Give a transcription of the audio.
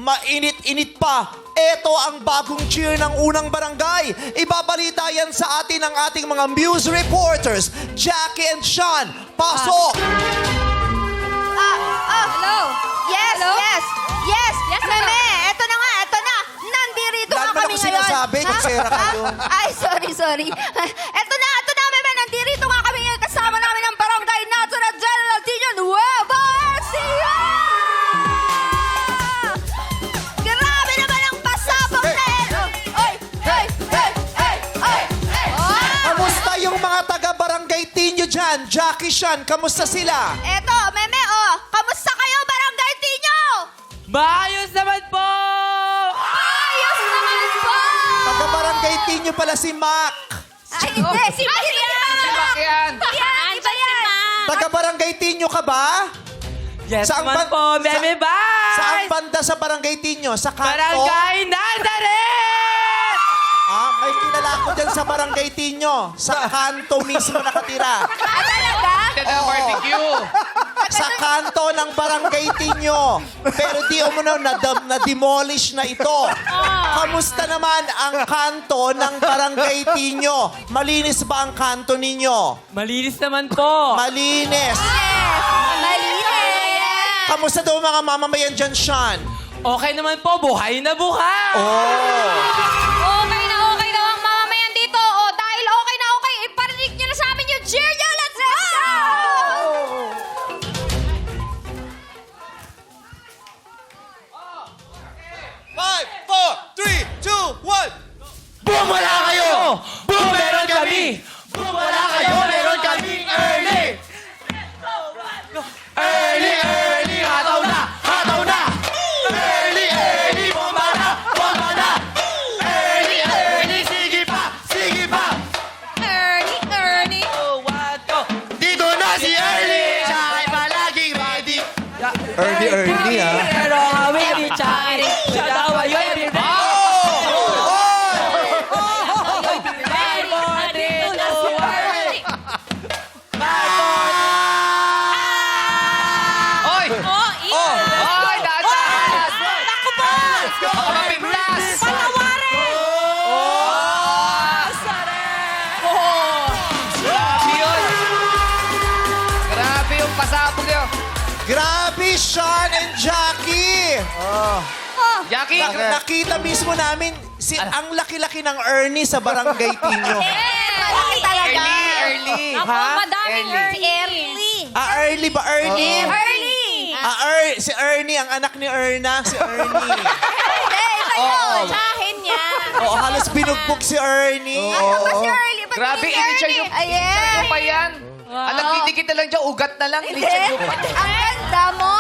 mainit-init pa. Ito ang bagong cheer ng unang barangay. Ibabalita yan sa atin ng ating mga news reporters, Jackie and Sean. Pasok! Hello? Yes, Hello? yes, yes. Yes, Meme, eto na nga, eto na. Nandito Lalo nga mo na kami kung ngayon. sinasabi, Ha? nagsera ka Ha? doon. Ay, sorry. Eto na, Meme. Nandito nga kami ngayon. Kasama namin ang Barangay Natural General Tino Nueva Ecija! Grabe naman ang pasabog na Kamusta yung mga taga-barangay Tinyo dyan? Jackie, Sean, kamusta sila? Eto, Meme, kamusta kayo, Barangay Tino? Maayos naman po! Ayos naman po! Taga-barangay Tinyo pala si Mac. Ay, hindi. Si Mac Yan! yan. Iba yan. Taga-barangay Tinyo ka ba? Yes Saan naman ba- po, Meme Bye! Saan banda sa barangay Tinyo? Sa kanto? Barangay Nazaret! May kilala ko dyan sa barangay Tinyo. Sa kanto mismo nakatira. Talaga? Barbecue! Sa kanto ng barangay Tinyo. Pero di umano na-demolish na ito. Kamusta naman ang kanto ng barangay Tinyo? Malinis ba ang kanto ninyo? Malinis naman po. Malinis. Malinis. Kamusta daw mga mamamayan dyan, Sean? Okay naman po, buhay na buhay! Okay na ang mamamayan dito. Dahil okay na okay, iparinig niyo na sa amin yung cheer niyo. Let's go! 5, 4, 3, 2, 1. Boom! Wala kayo! Boom! Meron kami! Boom! Wala kayo! Meron kami early! Early! Hataw na! Hataw na! Early! Bomba na! Bomba na! Early! Sige pa! Sige pa! Ernie. Oh, what go? Dito na si Early! Siya ay palaging ready! Early, ha? Pero kami ni Chari! Siya daw ay ready! Oy! Oy! Dadas! Naku po! Let's go! Mapiplas! Grabe yun! Grabe yung pasabog yun! Grabe, Sean and Jackie! Jackie! Nakita mismo namin ang laki-laki ng Ernie sa barangay Tinyo. Malaki talaga. Early! Ha? Madaming early. Early ba? Ernie? Early. Si Ernie, ang anak ni Erna, si Ernie. Hindi, ito yun. Tsahin niya. Oo, halos binugbog si Ernie. Ano ba si Early? Ba't Grabe, si initial Early? yung... Ayan. Ano pa yan? Alam, didikit na lang dyan, ugat na lang. Hindi. Initial yung... Ang ganda mo.